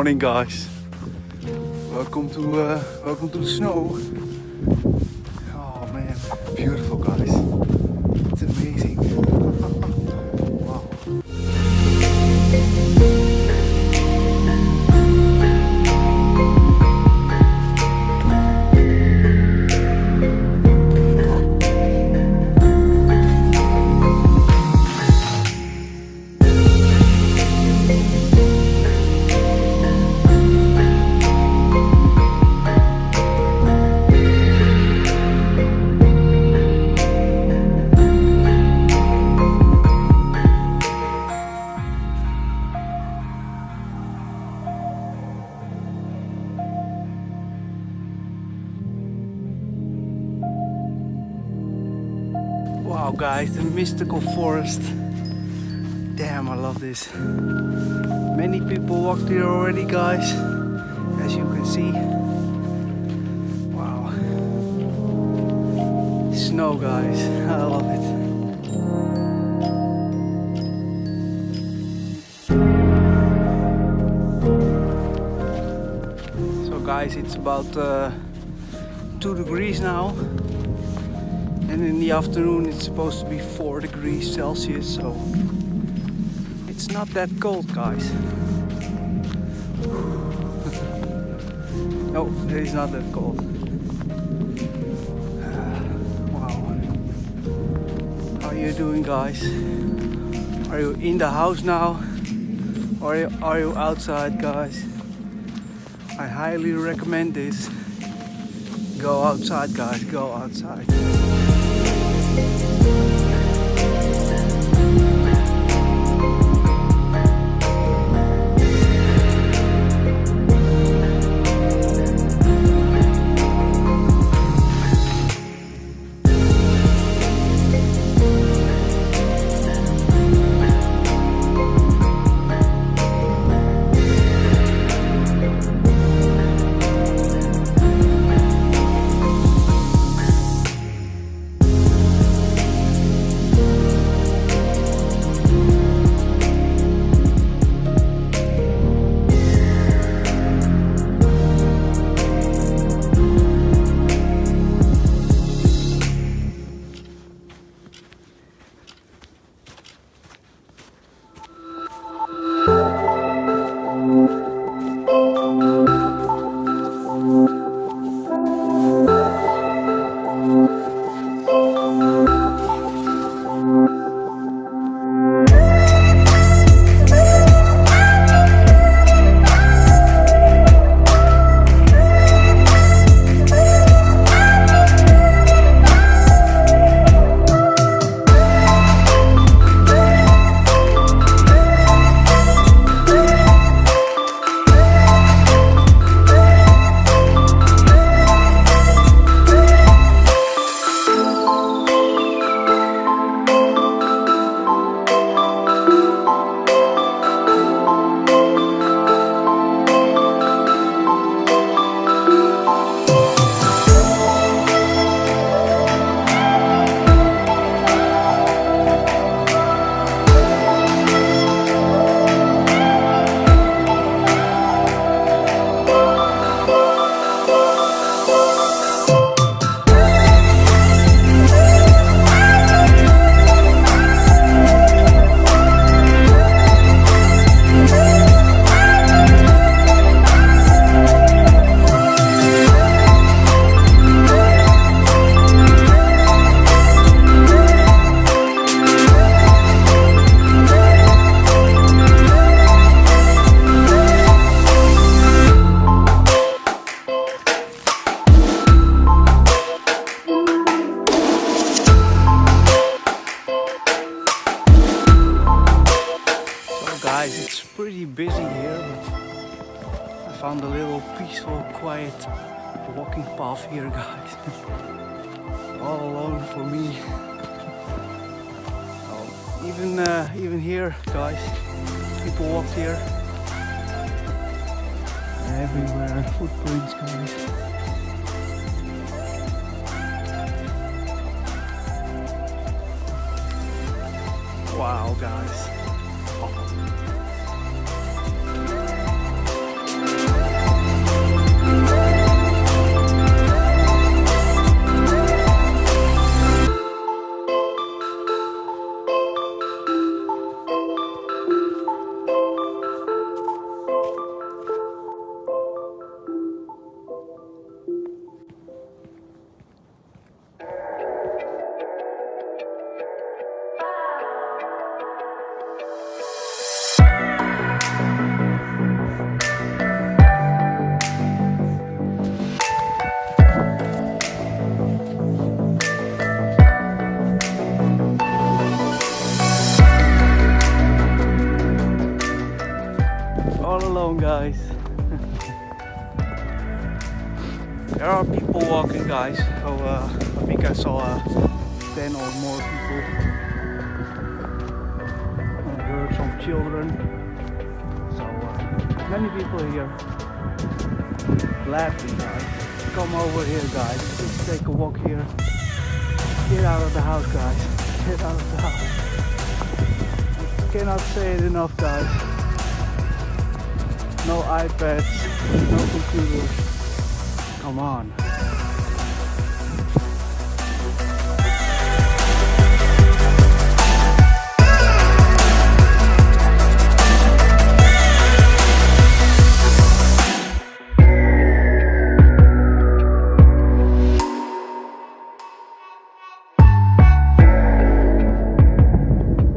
morning, guys. Welcome to the snow. Oh man, beautiful, guys. It's amazing. Wow. Wow, guys, the mystical forest. Damn, I love this. Many people walked here already, guys, as you can see. Wow. Snow, guys, I love it. So guys, it's about 2 degrees now. And in the afternoon it's supposed to be 4 degrees Celsius, so it's not that cold, guys. No, it is not that cold. Wow. How are you doing, guys? Are you in the house now? Or are you outside, guys? I highly recommend this. Go outside, guys, go outside. Guys, it's pretty busy here, but I found a little peaceful, quiet walking path here, guys. All alone for me. Oh, even here, guys, people walked here. Everywhere, footprints, guys. Wow, guys. alone, guys. There are people walking, guys. So I think I saw 10 or more people. I heard some children. So many people here. Gladly, guys. Come over here, guys. Let's take a walk here. Get out of the house, guys. Get out of the house. I cannot say it enough, guys. No iPads, no computers. Come on.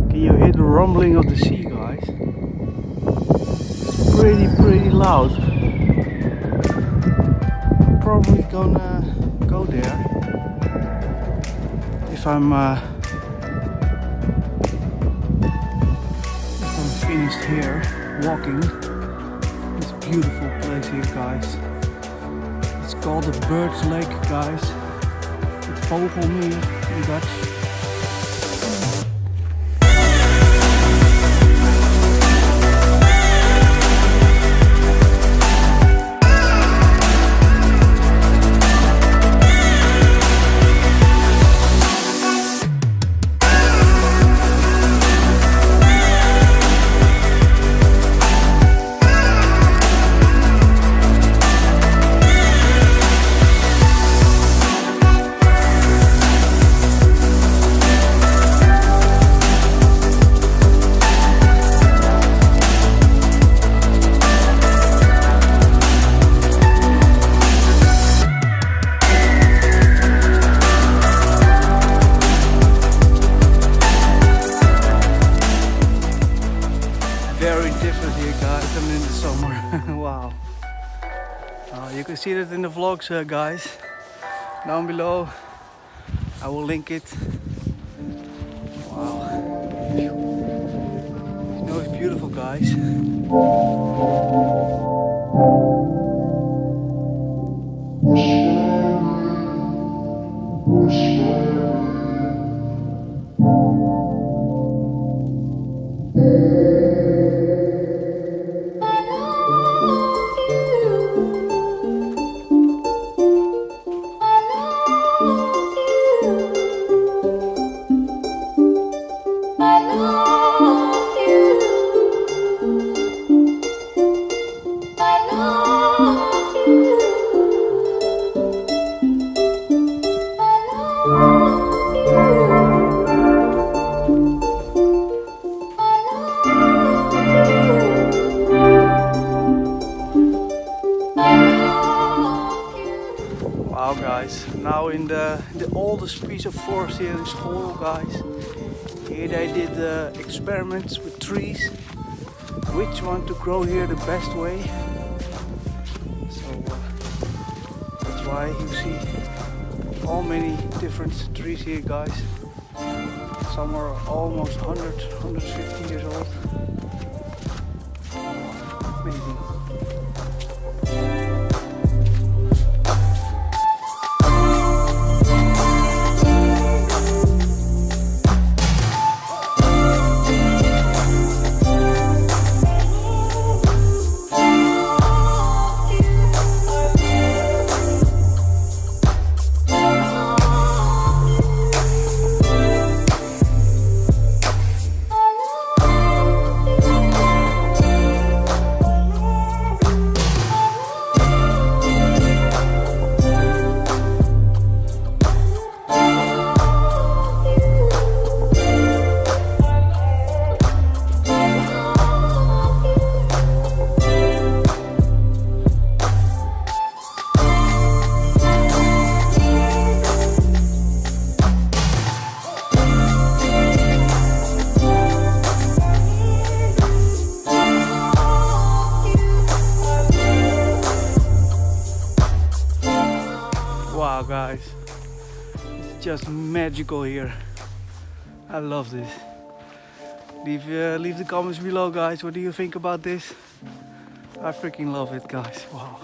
Can you hear the rumbling of the sea, guys? It's pretty loud. Probably gonna go there if I'm finished here walking this beautiful place here, guys. It's called the Bird's Lake, guys. Het Vogelmeer in Dutch. Very different here, guys, than in the summer. Wow. You can see that in the vlogs, guys. Down below, I will link it. Wow. You know, it's beautiful, guys. Wow, guys, now in the oldest piece of forest here in Schoorl, guys. Here they did experiments with trees, which one to grow here the best way. So that's why you see all many different trees here, guys. Some are almost 100, 150 years old. Amazing. Wow, guys, it's just magical here. I love this. Leave the comments below, guys. What do you think about this? I freaking love it, guys. Wow.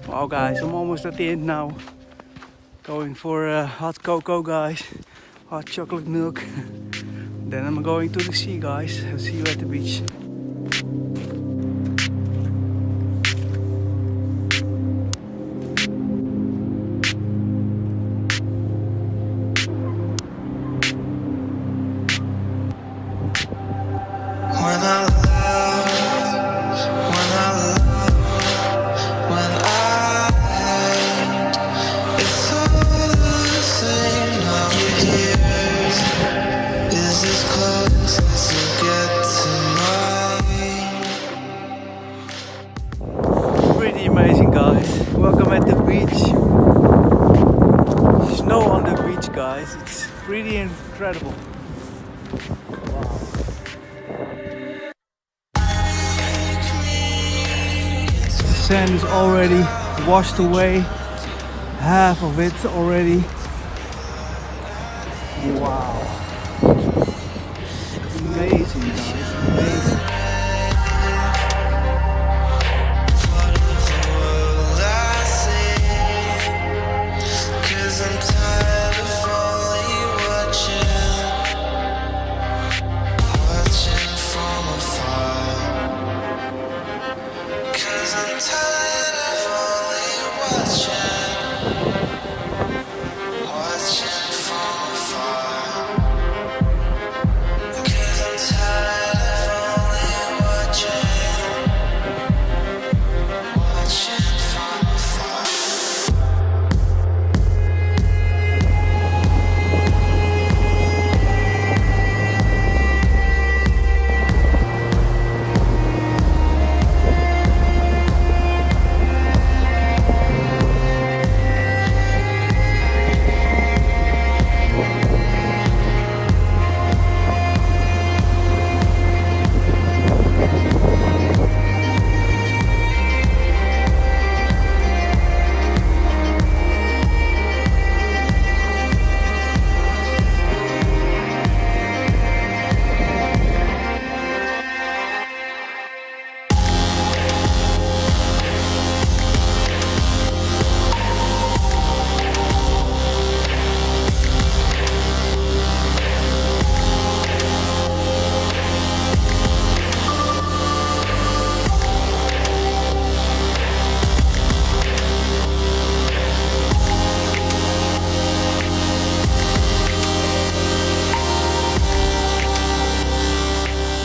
Wow, guys, I'm almost at the end now. Going for hot cocoa, guys. Hot chocolate milk. Then I'm going to the sea, guys. I'll see you at the beach. Pretty amazing, guys. Welcome at the beach. Snow on the beach, guys. It's pretty incredible. Wow. The sand is already washed away. Half of it already. Wow. Amazing, guys. Amazing.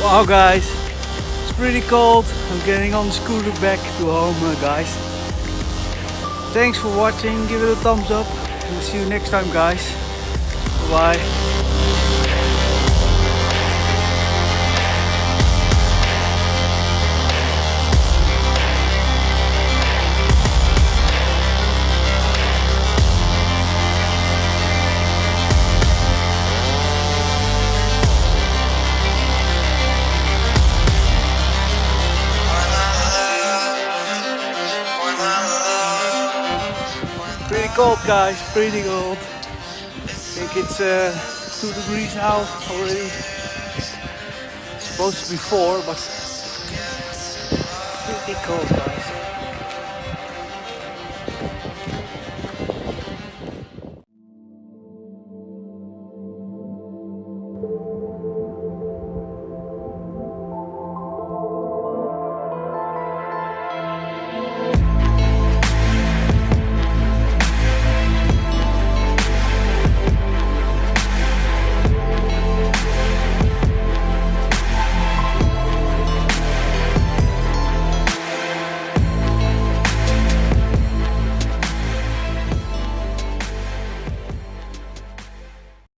Wow, guys, it's pretty cold. I'm getting on the scooter back to home, guys. Thanks for watching. Give it a thumbs up. We'll see you next time, guys. Bye. Pretty cold, guys, pretty cold. I think it's 2 degrees now already. It's supposed to be 4, but pretty cold, guys.